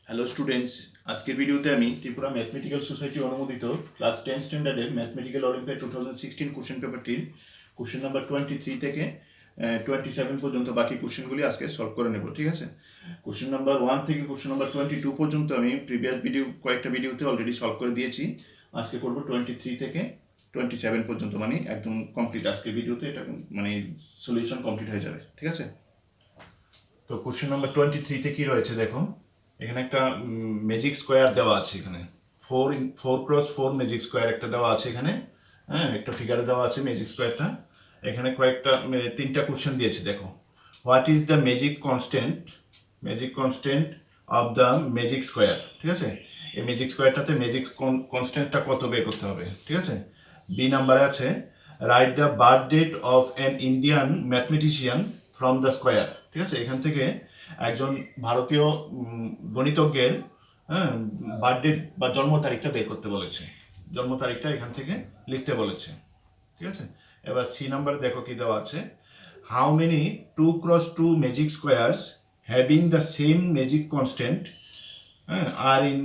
Hello students, আজকের ভিডিওতে আমি ত্রিপুরা ম্যাথমেটিক্যাল সোসাইটি অনুমোদিত ক্লাস 10 স্ট্যান্ডার্ডের ম্যাথমেটিক্যাল অলিম্পিয়াড 2016 কোশ্চেন পেপারটির কোশ্চেন নাম্বার 23 থেকে 27 পর্যন্ত বাকি কোশ্চেনগুলি আজকে সলভ করে নেব। ঠিক আছে, কোশ্চেন নাম্বার 1 থেকে কোশ্চেন নাম্বার 22 পর্যন্ত আমি প্রিভিয়াস কয়েকটা ভিডিওতে অলরেডি সলভ করে দিয়েছি। আজকে করব 23 থেকে 27 পর্যন্ত, মানে একদম কমপ্লিট। আজকের ভিডিওতে এটা মানে সলিউশন কমপ্লিট হয়ে যাবে। ঠিক আছে, তো কোশ্চেন নাম্বার 23তে কি রয়েছে দেখো। এখানে একটা ম্যাজিক স্কোয়ার দেওয়া আছে, এখানে 4x4 ম্যাজিক স্কোয়ার একটা দেওয়া আছে এখানে। হ্যাঁ, একটা ফিগারে দেওয়া আছে ম্যাজিক স্কোয়ারটা। এখানে কয়েকটা তিনটা কোশ্চেন দিয়েছে দেখো। What is the magic constant of the magic square. ঠিক আছে, এই ম্যাজিক স্কোয়ারটাতে ম্যাজিক কনস্ট্যান্টটা কত বের করতে হবে। ঠিক আছে, বি নাম্বারে আছে write the birth date of an Indian mathematician from the square. ঠিক আছে, এখান থেকে একজন ভারতীয় গণিতজ্ঞের বার্থডে বা জন্ম তারিখটা বের করতে বলেছে। জন্ম তারিখটা এখান থেকে লিখতে বলেছে। ঠিক আছে, এবার সি নাম্বারে দেখো কি দেওয়া আছে। How many 2x2 magic squares having the same magic constant are in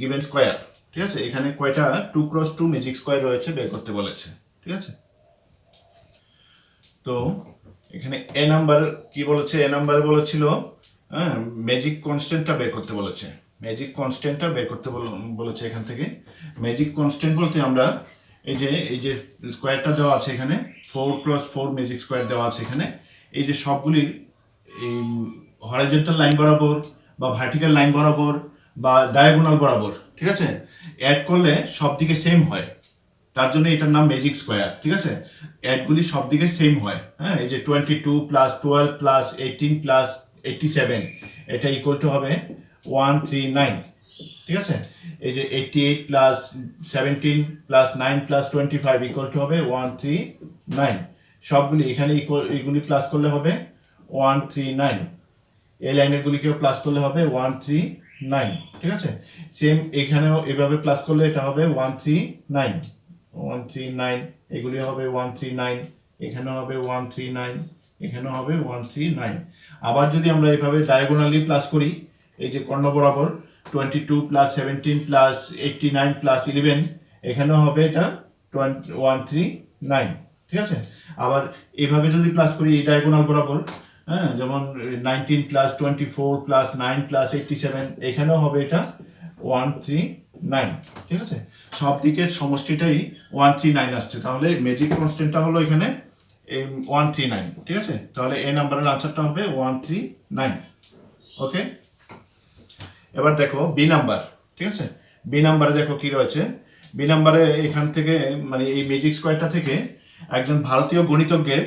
given square. ঠিক আছে, এখানে কয়টা 2x2 ম্যাজিক স্কোয়ার রয়েছে বের করতে বলেছে। ঠিক আছে, তো এখানে এ নাম্বার কি বলেছে, এ নাম্বারে বলেছিল ম্যাজিক কনস্ট্যান্টটা বের করতে বলেছে। ম্যাজিক কনস্ট্যান্টটা বের করতে বলেছে এখান থেকে। ম্যাজিক কনস্ট্যান্ট বলতে আমরা এই যে স্কোয়ারটা দেওয়া আছে এখানে, 4x4 ম্যাজিক স্কোয়ার দেওয়া আছে এখানে। এই যে সবগুলির এই হরাইজন্টাল লাইন বরাবর বা ভার্টিক্যাল লাইন বরাবর বা ডায়াগোনাল বরাবর, ঠিক আছে, অ্যাড করলে সব দিকে সেম হয়, তার জন্য এটার নাম ম্যাজিক স্কোয়ার। ঠিক আছে, অ্যাডগুলি সব দিকে সেম হয়। হ্যাঁ, এই যে 22 প্লাস 12 প্লাস 18 প্লাস 87, এটা ইকুয়াল টু হবে 139। ঠিক আছে, এই যে 88 plus 17 plus 9 plus 25 equal to হবে 139। সবগুলি এখানে এগুলি প্লাস করলে হবে 139। এই লাইনের গুলিকেও প্লাস করলে হবে 139। ঠিক আছে, সেম এখানেও এভাবে প্লাস করলে এটা হবে 139 139, এগুলি হবে 139, এখানে হবে 139, এখানে হবে 139। আবার যদি আমরা এভাবে ডায়াগোনালি প্লাস করি, এই যে কর্ণ বরাবর 22 প্লাস 17 প্লাস 89 প্লাস 11, এখানেও হবে এটা 139। ঠিক আছে, আবার এভাবে যদি প্লাস করি এই ডায়াগোনাল বরাবর, হ্যাঁ, যেমন 19 প্লাস 24 প্লাস 9 প্লাস 87, এখানেও হবে এটা 139। ঠিক আছে, সব দিকের সমষ্টিটাই 139 আসছে, তাহলে ম্যাজিক কনস্ট্যান্টটা হলো এখানে 139। ঠিক আছে, তাহলে এই নাম্বারের আনসারটা হবে 139। ওকে, এবার দেখো বি নাম্বার। ঠিক আছে, বি নাম্বারে দেখো কি রয়েছে। বি নাম্বারে এখান থেকে মানে এই ম্যাজিক স্কোয়ারটা থেকে একজন ভারতীয় গণিতজ্ঞের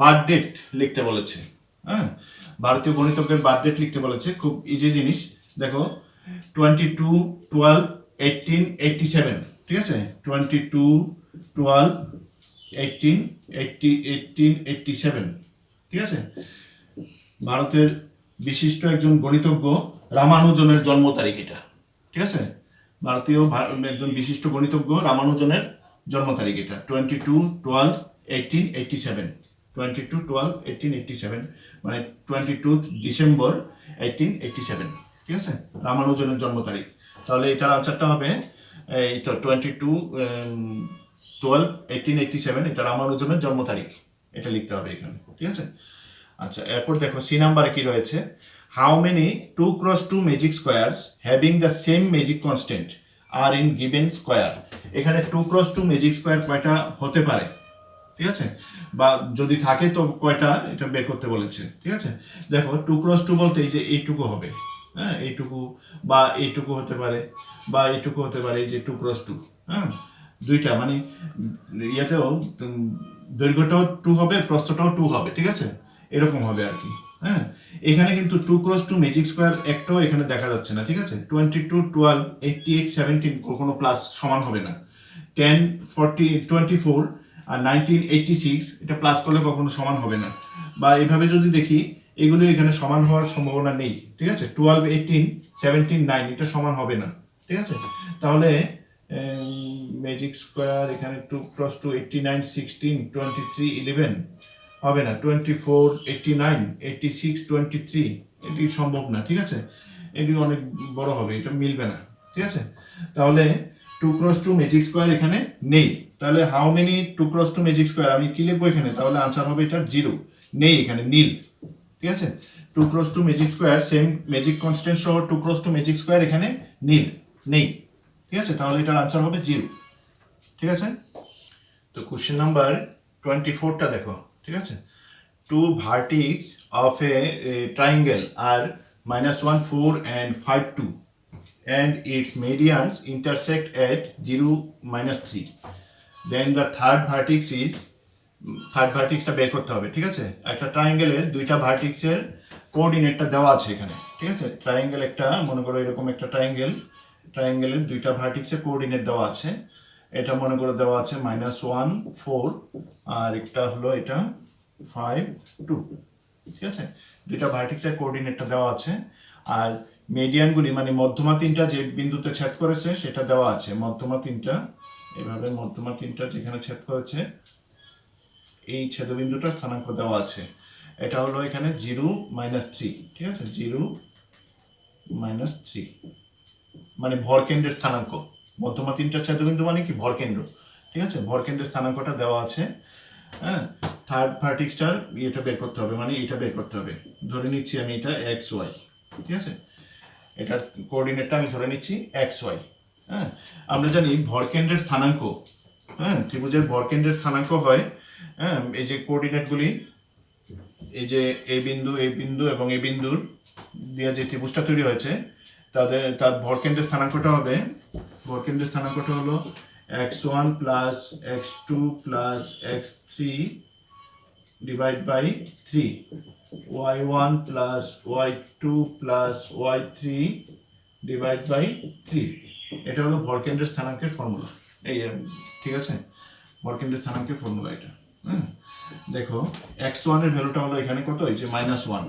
বার্থ ডেট লিখতে বলেছে। হ্যাঁ, ভারতীয় গণিতজ্ঞের বার্থ ডেট লিখতে বলেছে, খুব ইজি জিনিস। দেখো 22/12/1887। ঠিক আছে, 22/12/1887। ঠিক আছে, ভারতের বিশিষ্ট একজন গণিতজ্ঞ রামানুজনের জন্ম তারিখ এটা। ঠিক আছে, ভারতীয় একজন বিশিষ্ট গণিতজ্ঞ রামানুজনের জন্ম তারিখ এটা 22/12/1887। 22/12/1887 মানে 22 ডিসেম্বর 1887। ঠিক আছে, রামানুজনের জন্ম তারিখ। তাহলে এটার আনসারটা হবে এই তো 22/12/1887, এটা রামানুজনের জন্ম তারিখ, এটা লিখতে হবে এখানে। ঠিক আছে, আচ্ছা, এরপর দেখো সি নাম্বারে কি রয়েছে। How many 2x2 magic squares having the same magic constant are in given square. এখানে 2x2 ম্যাজিক স্কোয়ার কয়টা হতে পারে, ঠিক আছে, বা যদি থাকে তো কয়টা, এটা বের করতে বলেছে। ঠিক আছে, দেখো 2x2 বলতে এই যে এইটুকু হবে, হ্যাঁ, এইটুকু বা এইটুকু হতে পারে বা এইটুকু হতে পারে, এই যে 2x2। হ্যাঁ, দুইটা মানে ইয়েতেও দৈর্ঘ্যটাও 2 হবে, প্রস্থটাও 2 হবে। ঠিক আছে, এরকম হবে আর কি। হ্যাঁ, এখানে কিন্তু 2x2 ম্যাজিক স্কোয়ার একটাও এখানে দেখা যাচ্ছে না। ঠিক আছে, 22 12 88 17 কোনো প্লাস সমান হবে না। 10 40 24 আর 1986 এটা প্লাস করলে কখনো সমান হবে না। বা এভাবে যদি দেখি, এগুলো এখানে সমান হওয়ার সম্ভাবনা নেই। ঠিক আছে, 12 18 17 9 এটা সমান হবে না। ঠিক আছে, তাহলে ম্যাজিক স্কোয়ার এখানে 2x2 89 16 23 11 হবে না। 24 89 86 23 এটি সম্ভব না, ঠিক আছে, এটি অনেক বড় হবে, এটা মিলবে না, ঠিক আছে। তাহলে 2 × 2 ম্যাজিক স্কোয়ার এখানে নেই। তাহলে হাউ মেনি 2 × 2 ম্যাজিক স্কোয়ার আমি কি লিখবো এখানে? তাহলে আনসার হবে এটা 0, নেই এখানে, নীল, ঠিক আছে। 2 × 2 magic square same magic constant সহ 2 × 2 ম্যাজিক স্কোয়ার এখানে নীল, নেই, ঠিক আছে। তাহলে এটার আনসার হবে 0, ঠিক আছে। তো কোশ্চেন নাম্বার 24টা দেখো, ঠিক আছে। 2 vertices of a triangle are -1, 4 and 5, 2 and its medians intersect at 0, -3. Then the third ভার্টিক্সটা বের করতে হবে, ঠিক আছে। একটা ট্রায়াঙ্গেলের দুইটা ভার্টিক্সের কোঅর্ডিনেটটা দেওয়া আছে এখানে, ঠিক আছে। ট্রায়াঙ্গেল একটা, মনে করো এরকম একটা ট্রায়াঙ্গেলের দুইটা ভার্টিক্সের কোঅর্ডিনেট দেওয়া আছে। এটা মনে করে দেওয়া আছে -1, 4 আর একটা হলো এটা 5, 2, ঠিক আছে। দুইটা ভার্টিক্সের কোঅর্ডিনেটটা দেওয়া আছে আর মিডিয়ানগুলি মানে মধ্যমা তিনটা যে বিন্দুতে ছেদ করেছে সেটা দেওয়া আছে। মধ্যমা তিনটা, এভাবে মধ্যমা তিনটা যেখানে ছেদ করেছে এই ছেদবিন্দুটার স্থানাঙ্ক দেওয়া আছে। এটা হলো এখানে 0, -3, ঠিক আছে। 0, -3 মানে ভরকেন্দ্রের স্থানাঙ্ক। মধ্যমা তিনটা ছেদবিন্দু মানে কি? ভরকেন্দ্র, ঠিক আছে। ভরকেন্দ্রের স্থানাঙ্কটা দেওয়া আছে। হ্যাঁ, থার্ড ভার্টিক্সটার এটা বের করতে হবে, মানে এটা বের করতে হবে। ধরে নিচ্ছি আমি এটা XY, ঠিক আছে। এটার কোঅর্ডিনেটটা আমি ধরে নিচ্ছি XY। হ্যাঁ, আমরা জানি ভরকেন্দ্রের স্থানাঙ্ক, হ্যাঁ, ত্রিভুজের ভরকেন্দ্রের স্থানাঙ্ক হয়, হ্যাঁ, এই যে কোঅর্ডিনেটগুলি, এই যে এই বিন্দু এবং এই বিন্দুর দিয়ে যে ত্রিভুজটা তৈরি হয়েছে তার ভরকেন্দ্রের স্থানাঙ্কটা হবে, ভরকেন্দ্রের স্থানাঙ্কটা হলো x1 + x2 + x3 / 3, y1 + y2 + y3 / 3। এটা হলো ভরকেন্দ্রের স্থানাঙ্কের ফর্মুলা, এই, ঠিক আছে। ভরকেন্দ্রের স্থানাঙ্কের ফর্মুলা এটা। হ্যাঁ, দেখো x1 এর ভ্যালুটা হলো এখানে কত? এই যে -1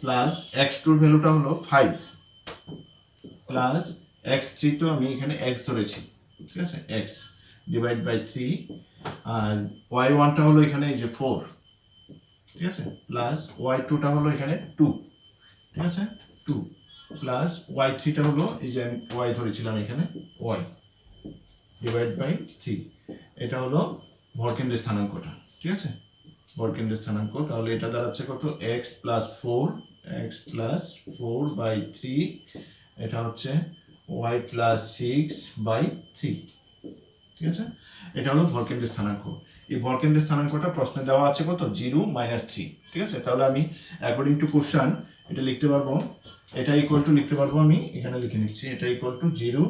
প্লাস x2 এর ভ্যালুটা হলো 5 প্লাস x3 তো আমি এখানে x ধরেছি, ঠিক আছে, x / 3 আর y1টা হলো এখানে এই যে 4, ঠিক আছে, প্লাস y2টা হলো এখানে 2, ঠিক আছে, 2 প্লাস y3টা হলো এই যে আমি y ধরেছিলাম এখানে y / 3। এটা হলো ভরকেন্দ্রের স্থানাঙ্কটা, ঠিক আছে, ভরকেন্দ্রের স্থানাঙ্ক। তাহলে এটা দাঁড়াচ্ছে কত? x + 4, x + 4/3, এটা হচ্ছে y + 6/3, ঠিক আছে। এটা হলো ভরকেন্দ্রের স্থানাঙ্ক। এই ভরকেন্দ্রের স্থানাঙ্কটা প্রশ্নে দেওয়া আছে কত? 0, -3, ঠিক আছে। তাহলে আমি অ্যাকর্ডিং টু কোশ্চেন এটা লিখতে পারবো, এটা ইকুয়াল টু লিখতে পারবো, আমি এখানে লিখে নিচ্ছি, এটা ইকুয়াল টু 0,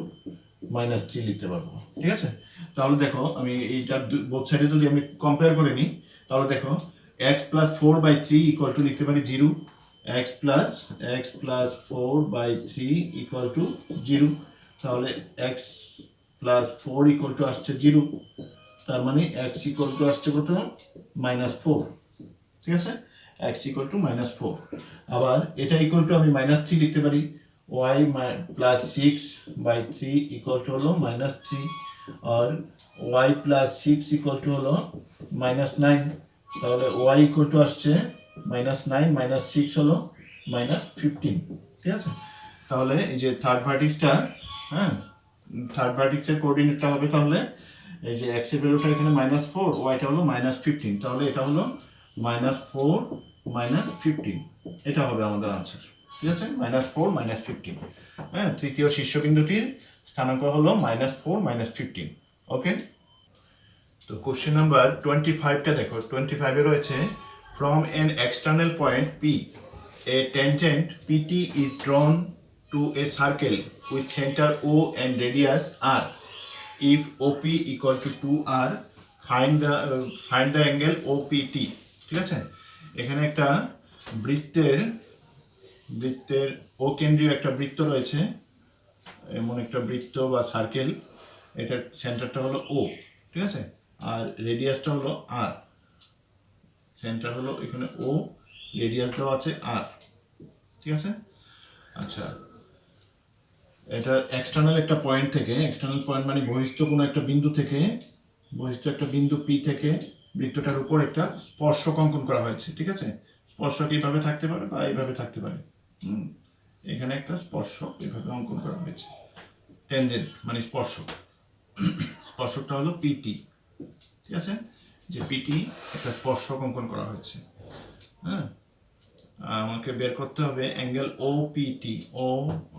-3 লিখতে পারবো, ঠিক আছে। তাহলে দেখো আমি এইটা বোথ সাইডে যদি আমি কম্পেয়ার করে নিই, তাহলে দেখো x + 4/3 ইকুয়াল টু লিখতে পারি 0, x + 4/3 ইকুয়াল টু 0। তাহলে x + 4 ইকুয়াল টু আসছে 0, তার মানে x ইকুয়াল টু আসছে কত? -4, ঠিক আছে, x ইকুয়াল টু -4। আবার এটা ইকুয়াল টু আমি -3 লিখতে পারি, y + 6/3 ইকুয়াল টু হলো -3 আর y + 6 ইকুয়াল টু হলো -9। তাহলে y ইকুয়াল টু আসছে -9 - 6 হলো -15, ঠিক আছে। তাহলে এই যে থার্ড ভার্টিক্সটা, হ্যাঁ, থার্ড ভার্টিক্সের কোঅর্ডিনেটটা হবে তাহলে এই যে x এর ভ্যালুটা এখানে -4, yটা হলো -15, তাহলে এটা হলো -4 - 15, এটা হবে আমাদের আনসার, ঠিক আছে, -4 - 15। হ্যাঁ, তৃতীয় শীর্ষবিন্দুটির স্থানাঙ্ক হলো -4 - 15। ওকে, তো কোশ্চেন নাম্বার 25টা দেখো। 25 এ রয়েছে from N external point P a tangent PT is drawn to a circle with center O and radius R. If OP equal to 2R, find the angle OPT, ঠিক আছে। এখানে একটা বৃত্তের অকেন্দ্রীয় একটা বৃত্ত রয়েছে, এমন একটা বৃত্ত বা সার্কেল, এটার সেন্টারটা হলো O, ঠিক আছে, আর রেডিয়াসটা হলো R। সেন্টার হলো এখানে O, রেডিয়াস দেওয়া আছে R, ঠিক আছে। আচ্ছা, এটা এক্সটার্নাল একটা পয়েন্ট থেকে, এক্সটার্নাল পয়েন্ট মানে বহিস্থ কোনো একটা বিন্দু থেকে, বহিস্থ একটা বিন্দু P থেকে বৃত্তটার উপর একটা স্পর্শক অঙ্কন করা হয়েছে, ঠিক আছে। স্পর্শক এইভাবে থাকতে পারে বা এইভাবে থাকতে পারে। এখানে একটা স্পর্শক এভাবে অঙ্কন করা হয়েছে, টেনজেন্ট মানে স্পর্শক। স্পর্শকটা হলো পিটি, ঠিক আছে, যে পিটি একটা স্পর্শক অঙ্কন করা হয়েছে। হ্যাঁ, আমাকে বের করতে হবে অ্যাঙ্গেল ওপিটি। ও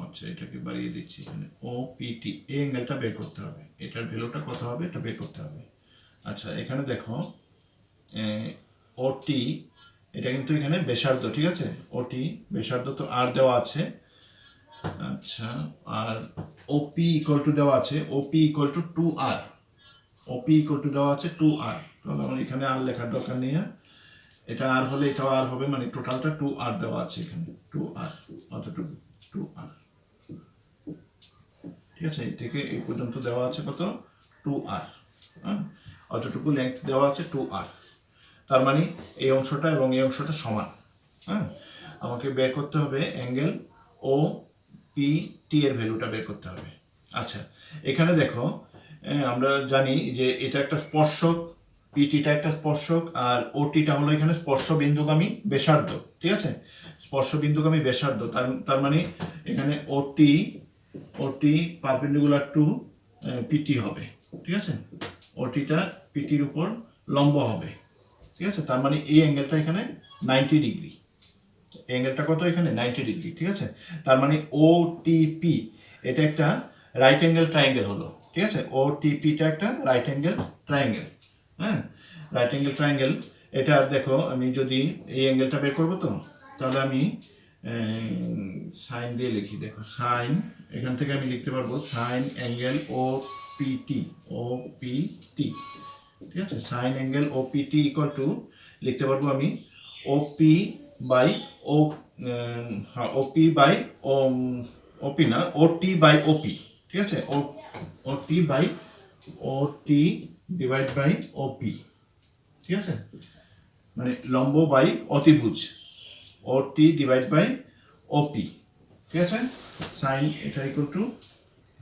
আচ্ছা, এটাকে বাড়িয়ে দিচ্ছি, এখানে ওপিটি, এই অ্যাঙ্গেলটা বের করতে হবে। এটার ভ্যালুটা কত হবে এটা বের করতে হবে। আচ্ছা, এখানে দেখো ওটি, এটা কিন্তু এখানে ব্যাসার্ধ, ঠিক আছে, ওটি ব্যাসার্ধ তো আর দেওয়া আছে। আচ্ছা, আর ওপি ইকুয়াল টু দেওয়া আছে, OP equal to 2r, OP equal to দেওয়া আছে 2r। তাহলে আমার এখানে আর লেখার দরকার নেই, এটা আর হলে এটাও আর হবে, মানে টোটালটা 2r দেওয়া আছে এখানে, 2r অতটুকু 2r, ঠিক আছে, এই থেকে এই পর্যন্ত দেওয়া আছে কত 2r, হ্যাঁ, অতটুকু লেন্থ দেওয়া আছে 2r। তার মানে এই অংশটা এবং এই অংশটা সমান। হ্যাঁ, আমাকে বের করতে হবে অ্যাঙ্গেল ও পি টি এর ভ্যালুটা বের করতে হবে। আচ্ছা, এখানে দেখো আমরা জানি যে এটা একটা স্পর্শক, পিটিটা একটা স্পর্শক, আর ওটিটা হলো এখানে স্পর্শ বিন্দুগামী ব্যাসার্ধ, ঠিক আছে, স্পর্শ বিন্দুগামী ব্যাসার্ধ। তার মানে এখানে ওটি পারপেন্ডিকুলার টু পিটি হবে, ঠিক আছে, ওটিটা পিটির উপর লম্ব হবে, ঠিক আছে। তার মানে এই অ্যাঙ্গেলটা এখানে 90 ডিগ্রি, অ্যাঙ্গেলটা কত এখানে 90 ডিগ্রি, ঠিক আছে। তার মানে ওটিপি এটা একটা রাইট অ্যাঙ্গেল ট্রায়াঙ্গেল হলো, ঠিক আছে, ওটিপিটা একটা রাইট অ্যাঙ্গেল ট্রায়াঙ্গেল। হ্যাঁ, রাইট অ্যাঙ্গেল ট্রায়াঙ্গেল। এটা দেখো আমি যদি এই অ্যাঙ্গেলটা বের করবো, তো তাহলে আমি সাইন দিয়ে লিখি, দেখো সাইন, এখান থেকে আমি লিখতে পারবো সাইন অ্যাঙ্গেল ওপিটি, ঠিক আছে, sign angle OPT equal to লিখতে পারবো আমি ওপি বাই ও, হ্যাঁ, ওপি বাই ওপি না, ওটি বাই ওপি, ঠিক আছে, ওটি বাই ওটি ডিভাইড বাই ওপি, ঠিক আছে, মানে লম্ব বাই অতিভুজ, ওটি ডিভাইড বাই ওপি, ঠিক আছে। সাইন এটা ইকুয়াল টু,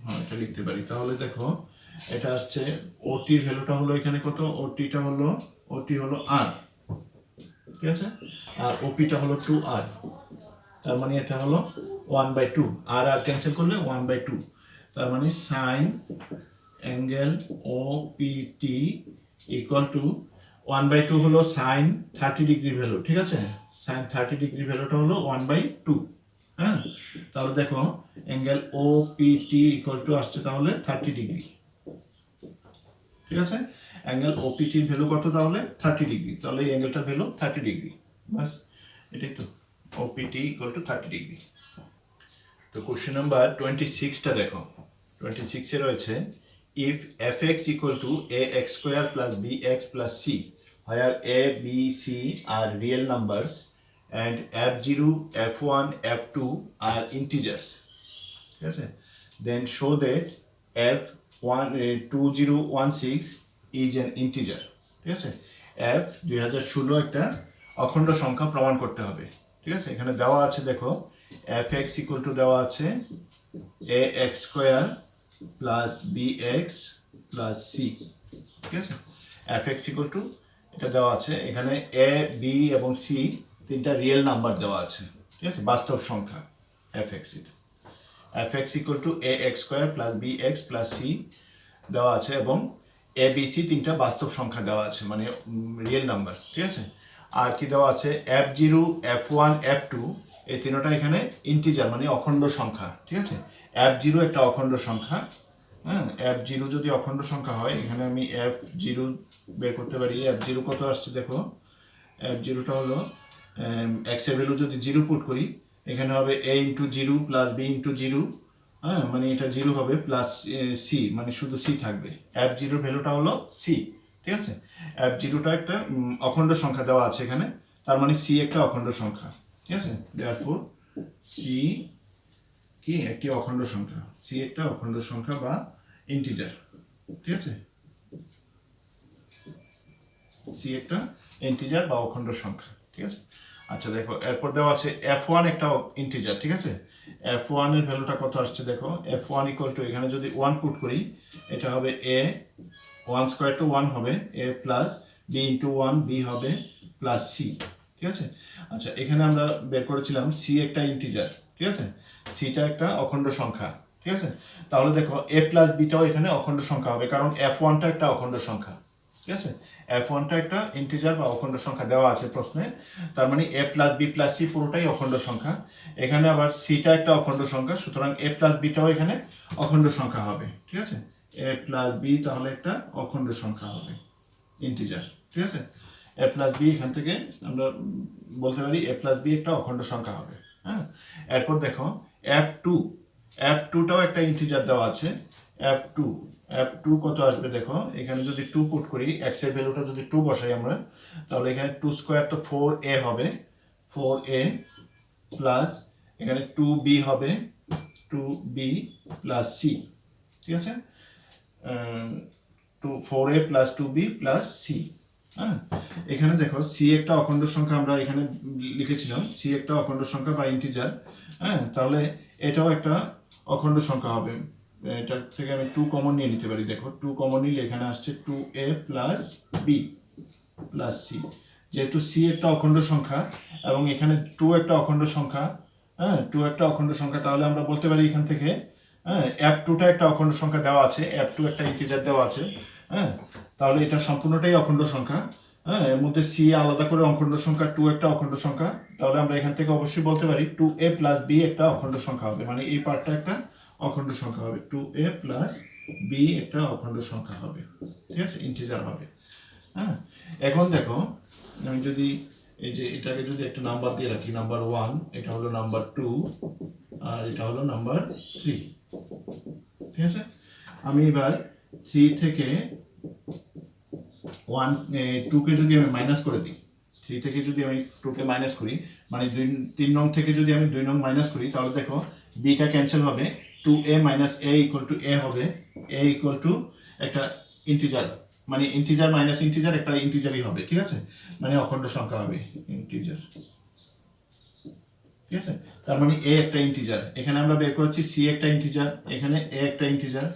হ্যাঁ এটা লিখতে পারি। তাহলে দেখো এটা আসছে ওটির ভ্যালুটা হলো এখানে কত, ওটি হলো আর, ঠিক আছে, আর ওপিটা হলো 2r। তার মানে এটা হলো 1/2, আর ক্যান্সেল করলে 1/2। তার মানে sign angle OPT equal to 1/2 হলো সাইন 30 ডিগ্রি ভ্যালু, ঠিক আছে, সাইন 30 ডিগ্রি ভ্যালুটা হলো 1/2। হ্যাঁ, তাহলে দেখো অ্যাঙ্গেল ওপিটি ইকুয়াল টু আসছে তাহলে 30 ডিগ্রি, ঠিক আছে, অ্যাঙ্গেল ওপিটির ভ্যালু কত তাহলে 30 ডিগ্রি, তাহলে এই অ্যাঙ্গেলটার ভ্যালু 30 ডিগ্রি, বাস এটাই তো, ওপিটি ইকুয়াল টু 30 ডিগ্রি। তো কোশ্চেন নাম্বার 26টা দেখো, 26 এ রয়েছে if fx equal to ax square plus bx plus c where a b c are real numbers and f0 f1 f2 are integers, ঠিক আছে, then show that f2016 is an integer, ঠিক আছে, f 2016 একটা অখণ্ড সংখ্যা প্রমাণ করতে হবে, ঠিক আছে। এখানে দেওয়া আছে দেখো fx ইকুয়াল টু দেওয়া আছে ax square plus bx plus c, ঠিক আছে, fx ইকুয়াল টু এটা দেওয়া আছে, এখানে a b এবং c তিনটা রিয়েল নাম্বার দেওয়া আছে, ঠিক আছে, বাস্তব সংখ্যা fx, এটা fx equal to ax square plus bx plus c দেওয়া আছে এবং a b c তিনটা বাস্তব সংখ্যা দেওয়া আছে, মানে রিয়েল নাম্বার, ঠিক আছে। আর কি দেওয়া আছে f0 f1 f2 এই তিনটা এখানে ইন্টিজার মানে অখণ্ড সংখ্যা, ঠিক আছে, f0 একটা অখণ্ড সংখ্যা। হ্যাঁ, f0 যদি অখণ্ড সংখ্যা হয়, এখানে আমি f0 বের করতে পারি, f0 কত আসছে দেখো, f0টা হলো x এর ভ্যালু যদি 0 পুট করি, এখানে হবে a into 0 plus b into 0, হ্যাঁ, মানে এটা 0 হবে প্লাস c, মানে শুধু c থাকবে, f0 ভ্যালুটা হলো c, ঠিক আছে, f0টা একটা অখণ্ড সংখ্যা দেওয়া আছে এখানে, তার মানে c একটা অখণ্ড সংখ্যা, ঠিক আছে, therefore c কি একটি অখণ্ড সংখ্যা, c একটা অখণ্ড সংখ্যা বা ইন্টিজার, ঠিক আছে, c একটা ইন্টিজার বা অখণ্ড সংখ্যা, ঠিক আছে। আচ্ছা দেখো এরপর দেওয়া আছে f1 একটা ইন্টিজার, ঠিক আছে, f1 এর ভ্যালুটা কত আসছে দেখো, f1 ইকুয়াল টু এখানে যদি 1 পুট করি, এটা হবে a 1 স্কয়ার টু 1 হবে a plus b into 1 b হবে প্লাস c, ঠিক আছে। আচ্ছা, এখানে আমরা বের করেছিলাম সি একটা ইন্টিজার, ঠিক আছে, সিটা একটা অখণ্ড সংখ্যা, ঠিক আছে। তাহলে দেখো এ প্লাস বিটাও এখানে অখণ্ড সংখ্যা হবে, কারণ এফ ওয়ানটা একটা অখণ্ড সংখ্যা, ঠিক আছে। এফ ওয়ানটা একটা ইন্টিজার বা অখণ্ড সংখ্যা দেওয়া আছে প্রশ্নে, তার মানে এ প্লাস বি প্লাস সি পুরোটাই অখণ্ড সংখ্যা। এখানে আবার সিটা একটা অখণ্ড সংখ্যা, সুতরাং এ প্লাস বিটাও এখানে অখণ্ড সংখ্যা হবে, ঠিক আছে। এ প্লাস বি তাহলে একটা অখণ্ড সংখ্যা হবে, ইন্টিজার, ঠিক আছে। এ প্লাস বি এখান থেকে আমরা বলতে পারি এ প্লাস বি একটা অখণ্ড সংখ্যা হবে। হ্যাঁ, এরপর দেখো এফ টুটাও একটা ইন্টিজার দেওয়া আছে। এফ টু কত আসবে দেখো, এখানে যদি 2 পুট করি, এক্স এর ভ্যালুটা যদি 2 বসাই আমরা, তাহলে এখানে 2 স্কোয়ার তো 4a হবে, 4a প্লাস এখানে 2b হবে, 2b প্লাস c, ঠিক আছে। 4a plus 2b plus c। হ্যাঁ, এখানে দেখো সি একটা অখণ্ড সংখ্যা, আমরা এখানে লিখেছিলাম সি একটা অখণ্ড সংখ্যা বা ইন্টিজার। হ্যাঁ, তাহলে এটাও একটা অখণ্ড সংখ্যা হবে। এটা থেকে আমি 2 কমন নিয়ে নিতে পারি, দেখো 2 কমন নিলে এখানে আসছে 2a plus B plus C. যেহেতু সি একটা অখণ্ড সংখ্যা এবং এখানে 2 একটা অখণ্ড সংখ্যা, হ্যাঁ 2 একটা অখণ্ড সংখ্যা, তাহলে আমরা বলতে পারি এখান থেকে, হ্যাঁ, এফ টুটা একটা অখণ্ড সংখ্যা দেওয়া আছে, এফ টু একটা ইন্টিজার দেওয়া আছে। হ্যাঁ, তাহলে এটা সম্পূর্ণটাই অখণ্ড সংখ্যা। হ্যাঁ, এর মধ্যে সি আলাদা করে অখণ্ড সংখ্যা, 2 একটা অখণ্ড সংখ্যা, তাহলে আমরা এখান থেকে অবশ্যই বলতে পারি 2a প্লাস বি একটা অখণ্ড সংখ্যা হবে, মানে এই পার্টটা একটা অখণ্ড সংখ্যা হবে, 2a প্লাস বি একটা অখণ্ড সংখ্যা হবে, ঠিক আছে, ইন্টিজার হবে। হ্যাঁ, এখন দেখো আমি যদি এই যে এটাকে যদি একটা নাম্বার দিয়ে রাখি, নাম্বার 1, এটা হলো নাম্বার 2, আর এটা হলো নাম্বার 3, ঠিক আছে। আমি এবার 3 থেকে 2কে যদি আমি মাইনাস করে দিই, 3 থেকে যদি আমি 2কে মাইনাস করি, মানে 3 নং থেকে যদি আমি 2 নং মাইনাস করি, তাহলে দেখো বিটা ক্যান্সেল হবে, 2a minus a equal to a হবে, a ইকুয়াল টু একটা ইন্টিজার, মানে ইন্টিজার মাইনাস ইন্টিজার একটা ইন্টিজারই হবে, ঠিক আছে, মানে অখণ্ড সংখ্যা হবে, ইন্টিজার, ঠিক আছে। তার মানে a একটা ইন্টিজার, এখানে আমরা বের করেছি c একটা ইন্টিজার, এখানে a একটা ইন্টিজার,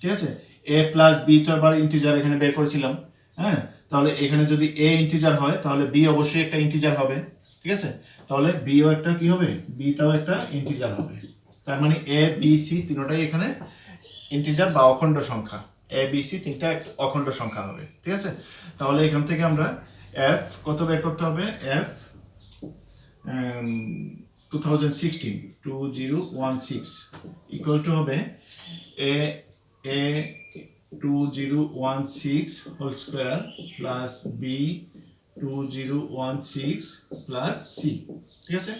ঠিক আছে। a প্লাস b তো আবার ইন্টিজার এখানে বের করেছিলাম। হ্যাঁ, তাহলে এখানে যদি a ইন্টিজার হয় তাহলে b অবশ্যই একটা ইন্টিজার হবে, ঠিক আছে। তাহলে b ও একটা কি হবে, b টাও একটা ইন্টিজার হবে। তার মানে a b c তিনটাই এখানে ইন্টিজার বা অখণ্ড সংখ্যা, a b c তিনটা অখণ্ড সংখ্যা হবে, ঠিক আছে। তাহলে এখান থেকে আমরা f কত বের করতে হবে, f 2016 ইকুয়াল টু হবে a 2016 whole square plus B 2016 plus C, ঠিক আছে।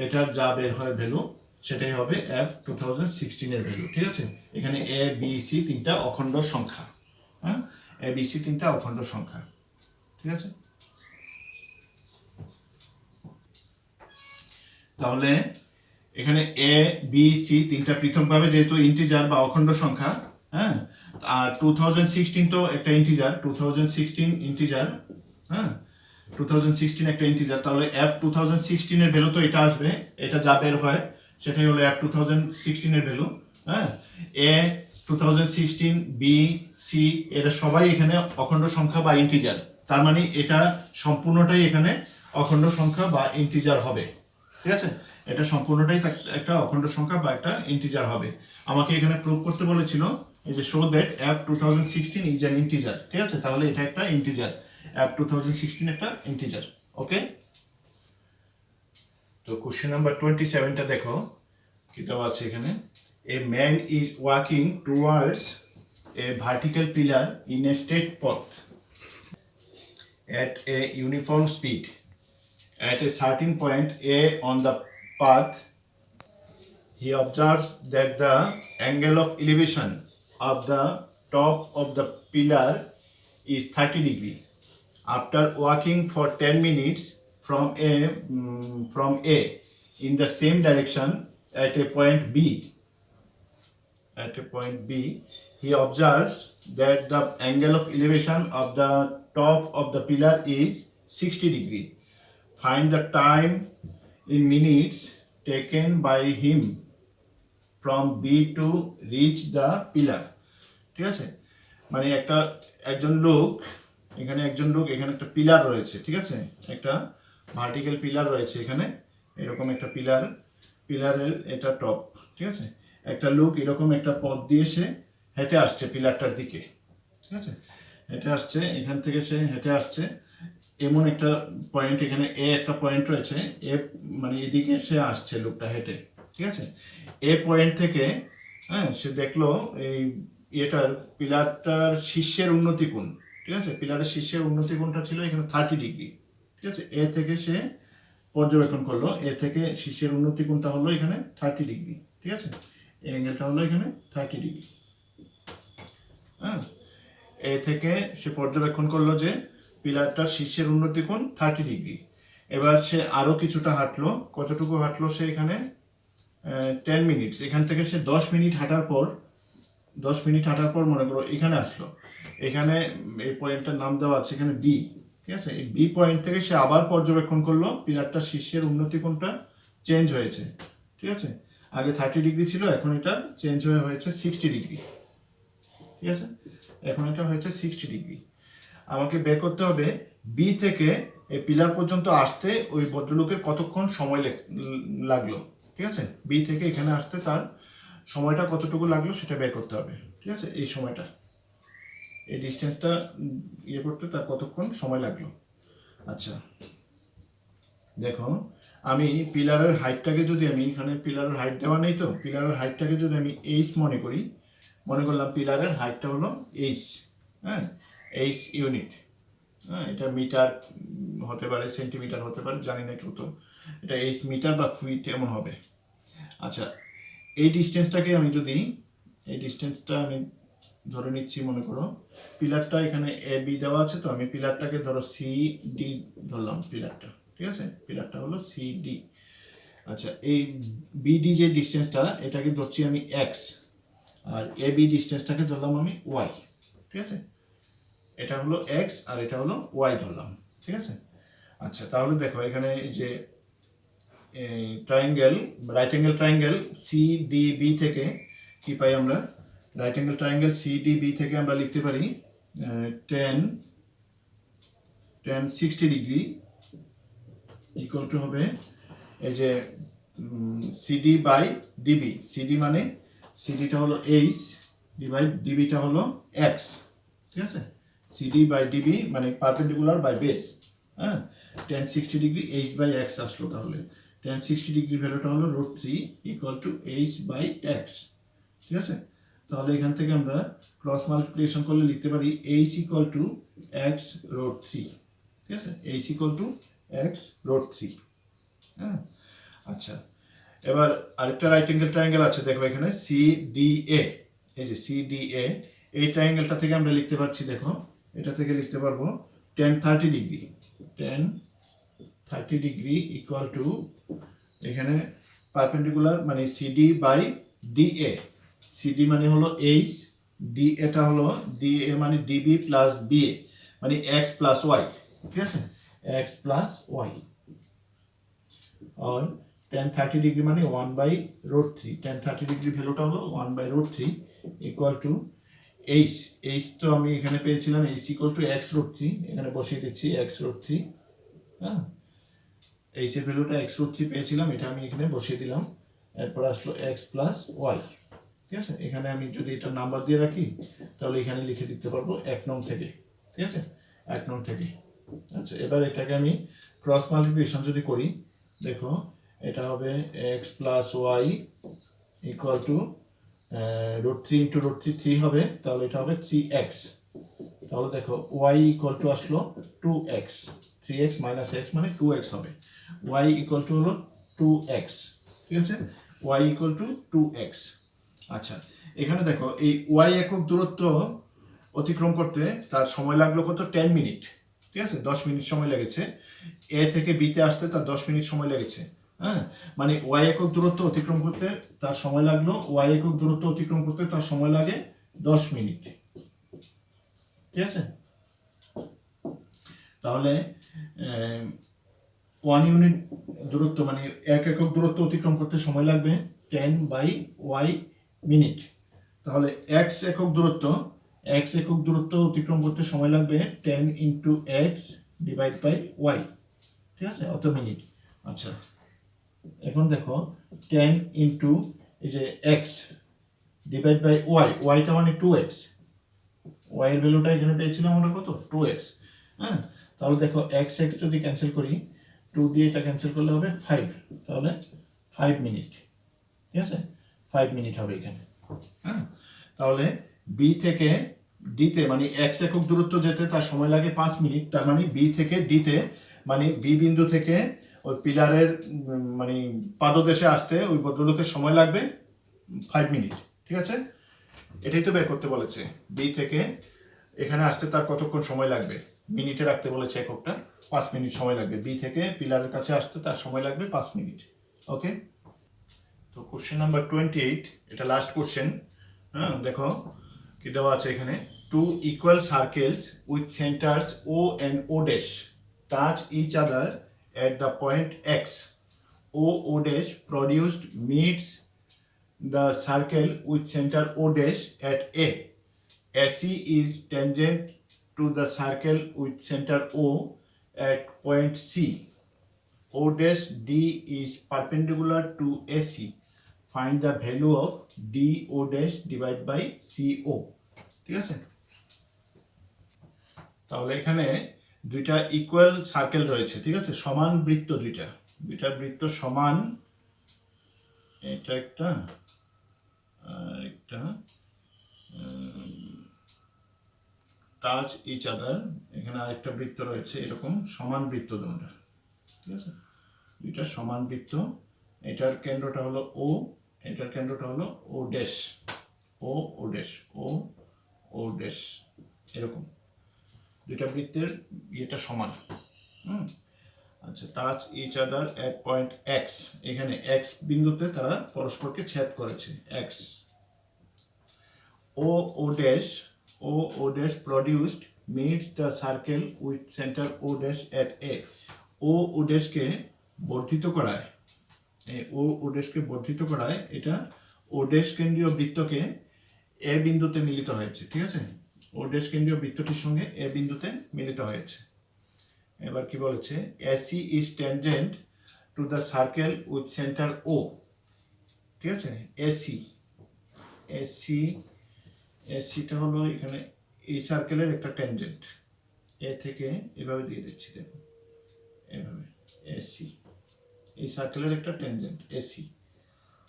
এটার যা বের হয় ভ্যালু সেটাই হবে f 2016 এর ভ্যালু, ঠিক আছে। এখানে a b c তিনটা অখণ্ড সংখ্যা, হ্যাঁ, a b c তিনটা অখণ্ড সংখ্যা, ঠিক আছে। তাহলে এখানে a b c তিনটা পৃথকভাবে যেহেতু ইন্টিজার বা অখণ্ড সংখ্যা, হ্যাঁ, আর 2016 তো একটা ইন্টিজার, 2016 ইন্টিজার, হ্যাঁ, 2016 একটা ইন্টিজার, তাহলে f 2016 এর ভ্যালু তো এটা আসবে, এটা যা বের হয় সেটাই হলো f 2016 এর ভ্যালু। হ্যাঁ, a 2016 b c এরা সবাই এখানে অখণ্ড সংখ্যা বা ইন্টিজার, তার মানে এটা সম্পূর্ণটাই এখানে অখণ্ড সংখ্যা বা ইন্টিজার হবে, ঠিক আছে। এটা সম্পূর্ণটাই একটা অখণ্ড সংখ্যা বা একটা ইন্টিজার হবে। আমাকে এখানে প্রুভ করতে বলেছিল এই যে show that f 2016 is an integer, ঠিক আছে। তাহলে এটা একটা ইন্টিজার, f 2016 একটা ইন্টিজার, ওকে। তো কোশ্চেন নাম্বার 27টা দেখো কি দেওয়া আছে এখানে, a man is walking towards A vertical pillar in a straight path at a uniform speed. At a certain point A on the path, he observes that the angle of elevation of the top of the pillar is 30 degree. After walking for 10 minutes from A in the same direction at a point B, he observes that the angle of elevation of the top of the pillar is 60 degree. Find the time in minutes taken by him from B to reach the pillar. ঠিক আছে, মানে একজন লোক এখানে একটা pillar রয়েছে, ঠিক আছে, একটা ভার্টিক্যাল পিলার রয়েছে এখানে, এরকম একটা পিলার, পিলারের এটা টপ, ঠিক আছে। একটা লোক এরকম একটা পথ দিয়ে সে হেঁটে আসছে পিলারটার দিকে, ঠিক আছে, হেঁটে আসছে, এখান থেকে সে হেঁটে আসছে, এমন একটা পয়েন্ট, এখানে এ একটা পয়েন্ট রয়েছে, এ মানে এদিকে সে আসছে লোকটা হেঁটে, ঠিক আছে। এ পয়েন্ট থেকে হ্যাঁ সে দেখলো এই এটার পিলারটার শীর্ষের উন্নতি কোণ, ঠিক আছে, পিলারের শীর্ষের উন্নতি কোণটা ছিল এখানে 30 ডিগ্রি, ঠিক আছে। এ থেকে সে পর্যবেক্ষণ করলো, এ থেকে শীর্ষের উন্নতি কোণটা হলো এখানে 30 ডিগ্রি, ঠিক আছে, এই অ্যাঙ্গেলটা হলো এখানে 30 ডিগ্রি। হ্যাঁ, এ থেকে সে পর্যবেক্ষণ করলো যে পিলারটার শীর্ষের উন্নতি কোণ 30 ডিগ্রি। এবার সে আরও কিছুটা হাঁটলো, কতটুকু হাঁটলো সে এখানে 10 মিনিটস, এখান থেকে সে 10 মিনিট হাঁটার পর, 10 মিনিট হাঁটার পর মনে করো এখানে আসলো, এখানে এই পয়েন্টটার নাম দেওয়া আছে এখানে বি, ঠিক আছে। এই বি পয়েন্ট থেকে সে আবার পর্যবেক্ষণ করলো পিলারটার শীর্ষের উন্নতি কোণটা চেঞ্জ হয়েছে, ঠিক আছে, আগে 30 ডিগ্রি ছিল, এখন এটা চেঞ্জ হয়ে হয়েছে 60 ডিগ্রি, ঠিক আছে, এখন এটা হয়েছে 60 ডিগ্রি। আমাকে বের করতে হবে বি থেকে এই পিলার পর্যন্ত আসতে ওই ভদ্রলোকের কতক্ষণ সময় লাগলো, ঠিক আছে, বি থেকে এখানে আসতে তার সময়টা কতটুকু লাগলো সেটা বের করতে হবে, ঠিক আছে, এই সময়টা, এই ডিস্টেন্সটা ইয়ে করতে তার কতক্ষণ সময় লাগলো। আচ্ছা দেখো, আমি পিলারের হাইটটাকে যদি আমি, এখানে পিলারের হাইট দেওয়া নেই তো, পিলারের হাইটটাকে যদি আমি এইচ মনে করি, মনে করলাম পিলারের হাইটটা হলো এইচ, হ্যাঁ, এইচ ইউনিট, হ্যাঁ, এটা মিটার হতে পারে, সেন্টিমিটার হতে পারে, জানি না কত, এটা এইচ মিটার বা ফিট এমন হবে। আচ্ছা এই ডিস্টেন্সটাকে আমি যদি, এই ডিস্টেন্সটা আমি ধরে নিচ্ছি, মনে করো পিলারটা এখানে এ বি দেওয়া আছে, তো আমি পিলারটাকে ধরো সি ডি ধরলাম পিলারটা, ঠিক আছে, পিলারটা হলো সি ডি। আচ্ছা এই বিডি যে ডিস্টেন্সটা এটাকে ধরছি আমি এক্স, আর এ বি ডিস্টেন্সটাকে ধরলাম আমি ওয়াই, ঠিক আছে, এটা হলো এক্স আর এটা হলো ওয়াই ধরলাম, ঠিক আছে। আচ্ছা তাহলে দেখো এখানে যে triangle, right angle triangle C D B থেকে কি পাই আমরা, right angle triangle C D B থেকে আমরা লিখতে পারি tan 60 ডিগ্রি ইকুয়াল টু হবে এই যে সিডি বাই ডিবি, সিডি মানে সিডিটা হলো এইচ, ডিভাইড ডিবিটা হলো এক্স, ঠিক আছে, সিডি বাই ডিবি মানে পারপেন্ডিকুলার বাই বেস, হ্যাঁ, tan 60 degree H by X আসলো, তাহলে tan 60 ডিগ্রি ভ্যালুটা হলো √3 equal to H by X, ঠিক আছে। তাহলে এখান থেকে আমরা ক্রস মাল্টিপ্লিকেশন করলে লিখতে পারি এইচ ইকুয়াল টু এক্স √3, ঠিক আছে, এইচ ইকুয়াল টু এক্স √3, হ্যাঁ। আচ্ছা এবার আরেকটা রাইট অ্যাঙ্গেল ট্রায়াঙ্গেল আছে, দেখো এখানে সি ডি এ, এই যে সি ডি এ, এই ট্রায়াঙ্গেলটা থেকে আমরা লিখতে পারছি, দেখো এটা থেকে লিখতে পারবো tan 30 degree, tan 30 degree equal to এখানে পারপেন্ডিকুলার মানে সিডি বাই ডিএ, সিডি মানে হলো এইচ, ডি এটা হলো ডি এ মানে ডিবি প্লাস বিএ মানে এক্স প্লাস ওয়াই, ঠিক আছে, এক্স প্লাস ওয়াই, আর tan 30 ডিগ্রি মানে 1/√3, tan 30 ডিগ্রি ভ্যালুটা হলো 1/√3 ইকুয়াল টু এইচ, এইচ তো আমি এখানে পেয়েছিলাম এইচ ইকুয়াল টু x√3, এখানে বসিয়ে দিচ্ছি x√3, হ্যাঁ, এইচ এর ভ্যালুটা x√3 পেয়েছিলাম, এটা আমি এখানে বসিয়ে দিলাম, এরপর আসলো এক্স প্লাস ওয়াই, ঠিক আছে। এখানে আমি যদি এটা নাম্বার দিয়ে রাখি তাহলে এখানে লিখে দিতে পারবো 1 নং থেকে, ঠিক আছে, 1 নং থেকে। আচ্ছা এবার এটাকে আমি ক্রস মাল্টিপ্লিকেশন যদি করি, দেখো এটা হবে X plus Y equal to √3 into √3 3 হবে, তাহলে এটা হবে 3x, তাহলে দেখো ওয়াই ইকুয়াল টু আসলো 2x, 3x মাইনাস x মানে 2x হবে, y ইকুয়াল টু হলো 2x, ঠিক আছে, y ইকুয়াল টু 2x। আচ্ছা এখানে দেখো এই y একক দূরত্ব অতিক্রম করতে তার সময় লাগলো কত, 10 মিনিট, ঠিক আছে, 10 মিনিট সময় লেগেছে, এ থেকে বিতে আসতে তার 10 মিনিট সময় লেগেছে, হ্যাঁ, মানে y একক দূরত্ব অতিক্রম করতে তার সময় লাগলো, y একক দূরত্ব অতিক্রম করতে তার সময় লাগে 10 মিনিট, ঠিক আছে। তাহলে 1 ইউনিট দূরত্ব মানে 1 একক দূরত্ব অতিক্রম করতে সময় লাগবে 10/y মিনিট, তাহলে x একক দূরত্ব অতিক্রম করতে সময় লাগবে 10 × x ডিভাইড বাই y, ঠিক আছে, অত মিনিট। আচ্ছা এখন দেখো 10 ইন্টু এই যে এক্স ডিভাইড বাই ওয়াই, ওয়াইটা মানে 2x, ওয়াই এর ভ্যালুটা এখানে পেয়েছিলাম আমরা কত 2x। হ্যাঁ, তাহলে দেখো এক্স এক্স যদি ক্যান্সেল করি 2 দিয়ে এটা ক্যান্সেল করলে হবে 5, তাহলে 5 মিনিট। ঠিক আছে, 5 মিনিট হবে এখানে। হ্যাঁ, তাহলে বি থেকে ডিতে মানে এক্স একক দূরত্ব যেতে তার সময় লাগে 5 মিনিট, তার মানে বি থেকে ডিতে মানে বি বিন্দু থেকে ওই পিলারের মানে পাদদেশে আসতে ওই ভদ্রলোকের সময় লাগবে 5 মিনিট। ঠিক আছে, এটাই তো বের করতে বলেছে, বি থেকে এখানে আসতে তার কতক্ষণ সময় লাগবে, মিনিটে রাখতে বলেছে এককটা, 5 মিনিট সময় লাগবে, বি থেকে পিলারের কাছে আসতে তার সময় লাগবে 5 মিনিট। ওকে, তো কোশ্চেন নাম্বার 28, এটা লাস্ট কোশ্চেন। হ্যাঁ, দেখো কি দেওয়া আছে এখানে, two equal circles with centers O and O dash touch each other at the point x. O dash produced meets the circle with center O dash at A. AC is tangent to the circle with center O at point C. O dash D is perpendicular to AC. Find the value of DO dash divided by CO. ঠিক আছে, তাহলে এখানে দুইটা equal circle রয়েছে। ঠিক আছে, সমান বৃত্ত, দুইটা বৃত্ত সমান, এটা একটা আর একটা টাচ ইচ আদার, এখানে আরেকটা বৃত্ত রয়েছে এরকম সমান বৃত্ত দুটো। ঠিক আছে, দুইটা সমান বৃত্ত, এটার কেন্দ্রটা হলো ও, এটার কেন্দ্রটা হলো O dash, O dash, O dash, এরকম দুইটা বৃত্তের ইয়েটা সমান। আচ্ছা, touch each other at point X, এখানে এক্স বিন্দুতে তারা পরস্পরকে ছেদ করেছে, X. O dash produced meets the circle with centre O dash at A. O ড্যাশকে বর্ধিত করায়, ও ড্যাশকে বর্ধিত করায়, এটা ও ড্যাশ কেন্দ্রীয় বৃত্তকে এ বিন্দুতে মিলিত হয়েছে। ঠিক আছে, ও ড্যাশ কেন্দ্রীয় বৃত্তটির সঙ্গে এ বিন্দুতে মিলিত হয়েছে। এবার কি বলেছে, AC is tangent to the circle with centre O. ঠিক আছে, এসিটা হলো এখানে এই সার্কেলের একটা ট্যানজেন্ট, এ থেকে এভাবে দিয়ে দিচ্ছি, দেখো এভাবে, এসি এই সার্কেলের একটা ট্যানজেন্ট এসি।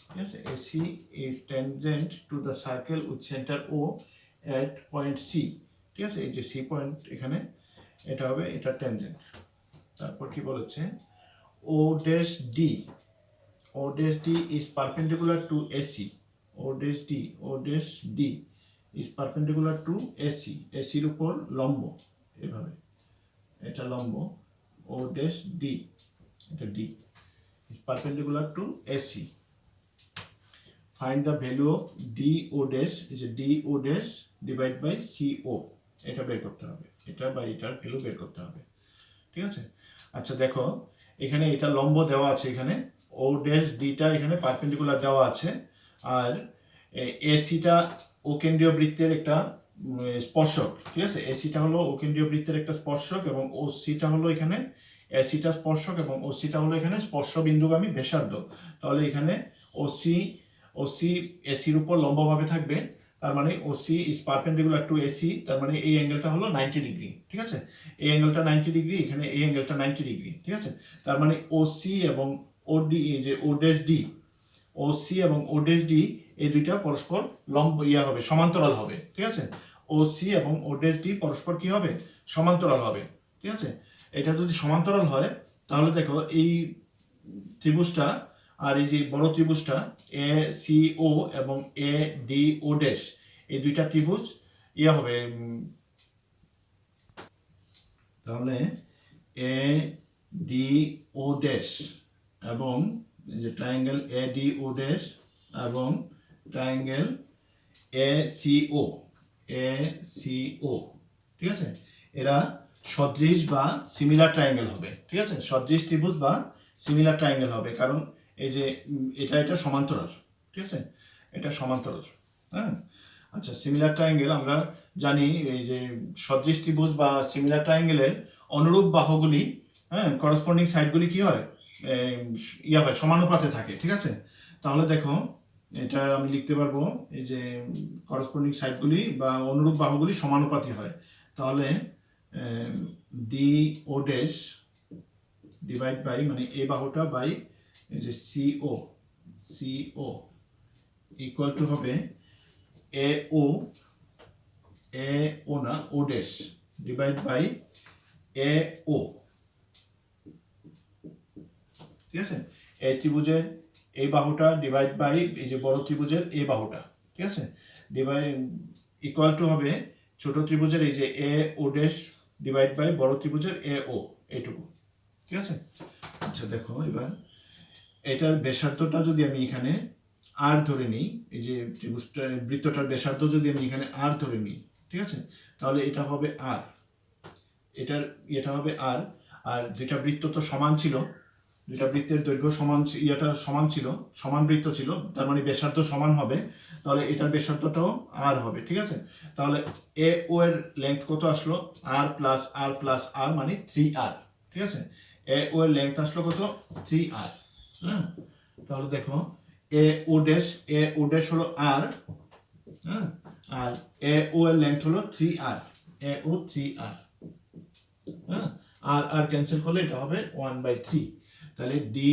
ঠিক আছে, AC is tangent to the circle with centre O at point C. ঠিক আছে, এই যে সি পয়েন্ট এখানে, এটা হবে এটা ট্যানজেন্ট। তারপর কি বলেছে, O dash D is perpendicular to AC. O dash D is perpendicular to AC, এসির উপর লম্ব, এভাবে এটা লম্ব, ও ড্যাশ ডি, এটা D is perpendicular to AC. Find the value of D O dash, এই যে D O dash divide by C O, এটা বের করতে হবে, এটা বা এটার ভ্যালু বের করতে হবে। ঠিক আছে, আচ্ছা দেখো এখানে এটা লম্ব দেওয়া আছে, এখানে ও ড্যাশ ডিটা এখানে পারপেন্ডিকুলার দেওয়া আছে, আর এসিটা ও কেন্দ্রীয় বৃত্তের একটা স্পর্শক। ঠিক আছে, এসিটা হলো ও কেন্দ্রীয় বৃত্তের একটা স্পর্শক, এবং ও সিটা হলো এখানে, এসিটা স্পর্শক এবং ও সিটা হলো এখানে স্পর্শ বিন্দুগামী ব্যাসার্ধ। তাহলে এখানে ও সি এসির উপর লম্বভাবে থাকবে, তার মানে OC is perpendicular to AC, তার মানে এই অ্যাঙ্গেলটা হলো 90 ডিগ্রি। ঠিক আছে, এই অ্যাঙ্গেলটা 90 ডিগ্রি, এখানে এই অ্যাঙ্গেলটা 90 ডিগ্রি। ঠিক আছে, তার মানে ওসি এবং ওডি, যে ও ড্যাশ ডি, ওসি এবং ও ড্যাশ ডি এই দুইটা পরস্পর লম্ব হবে, সমান্তরাল হবে। ঠিক আছে, ওসি এবং ও ড্যাশ ডি পরস্পর কি হবে, সমান্তরাল হবে। ঠিক আছে, এটা যদি সমান্তরাল হয় তাহলে দেখো এই ত্রিভুজটা আর এই যে বড় ত্রিভুজটা এ সি ও এবং এ ডি ও ড্যাশ, এই দুইটা ত্রিভুজ হবে, তাহলে এ ডি ও ড্যাশ এবং এই যে triangle A D O dash এবং ট্রায়াঙ্গেল এ সি ও, ঠিক আছে, এরা সদৃশ বা সিমিলার ট্রায়াঙ্গেল হবে। ঠিক আছে, সদৃশ ত্রিভুজ বা সিমিলার ট্রায়াঙ্গেল হবে, কারণ এই যে এটা সমান্তরাল। ঠিক আছে, এটা সমান্তরাল। হ্যাঁ, আচ্ছা, সিমিলার ট্রায়াঙ্গেল আমরা জানি, এই যে সদৃশ ত্রিভুজ বা সিমিলার ট্রায়াঙ্গেলের অনুরূপ বাহুগুলি হ্যাঁ, করসপন্ডিং সাইডগুলি কি হয়, হয় সমানুপাতে থাকে, ঠিক আছে। তাহলে দেখো এটা আমি লিখতে পারবো, এই যে করসপন্ডিং সাইডগুলি বা অনুরূপ বাহুগুলি সমানুপাতি হয়। তাহলে D O dash divide by, মানে এই বাহুটা বাই এই যে সিও ইকুয়াল টু হবে এ ও না ও ড্যাশ ডিভাইড বাই এ ও, ঠিক আছে। এই ত্রিভুজের এই বাহুটা ডিভাইড বাই এই যে বড় ত্রিভুজের এই বাহুটা, ঠিক আছে, ডিভাইড ইকুয়াল টু হবে ছোট ত্রিভুজের এই যে এ ও ড্যাশ ডিভাইড বাই বড় ত্রিভুজের এ ও, এইটুকু, ঠিক আছে। আচ্ছা দেখো এবার এটার ব্যাসার্ধটা যদি আমি এখানে আর ধরে নিই, এই যে ত্রিভুজটা বৃত্তটার ব্যাসার্ধ যদি আমি এখানে আর ধরে নিই, ঠিক আছে, তাহলে এটা হবে আর, এটা হবে আর। আর দুইটা বৃত্ত তো সমান ছিল, দুইটা বৃত্তের দৈর্ঘ্য সমান, সমান ছিল, সমান বৃত্ত ছিল, তার মানে ব্যাসার্ধ সমান হবে, তাহলে এটার ব্যাসার্ধটাও আর হবে, ঠিক আছে। তাহলে এ ও এর লেন্থ কত আসলো, আর প্লাস আর মানে 3r, ঠিক আছে। এ ও এর লেন্থ আসলো কত, 3r। হ্যাঁ, তাহলে দেখো এ ও ড্যাশ হলো আর, হ্যাঁ, আর এ ও এর লেন্থ হলো 3r, এ ও 3r, হ্যাঁ, আর ক্যান্সেল করলে এটা হবে 1/3। তাহলে D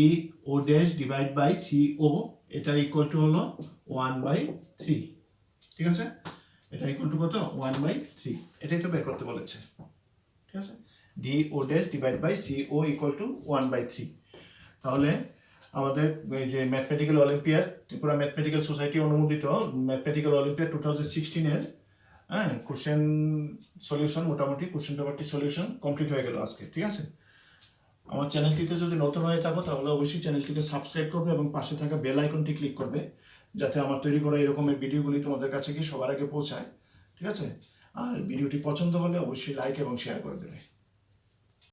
O dash divide by C O, এটা ইকুয়াল টু হলো 1/3, ঠিক আছে। এটা ইকুয়াল টু কত, 1/3, এটাই তো বের করতে বলেছে, ঠিক আছে। D O dash divide by C O equal to 1/3। তাহলে আমাদের এই যে mathematical olympiad, Tripura mathematical society অনুমোদিত ম্যাথমেটিক্যাল অলিম্পিয়াড 2016-এর হ্যাঁ কোশ্চেন সলিউশন, মোটামুটি কোশ্চেন পেপারটি সলিউশন কমপ্লিট হয়ে গেল আজকে, ঠিক আছে। আমার চ্যানেলটিতে যদি নতুন হয়ে থাকো তাহলে অবশ্যই চ্যানেলটিকে সাবস্ক্রাইব করবে এবং পাশে থাকা বেল আইকনটি ক্লিক করবে, যাতে আমার তৈরি করা এরকমের ভিডিওগুলি তোমাদের কাছে গিয়ে সবার আগে পৌঁছায়, ঠিক আছে। আর ভিডিওটি পছন্দ হলে অবশ্যই লাইক এবং শেয়ার করে দেবে।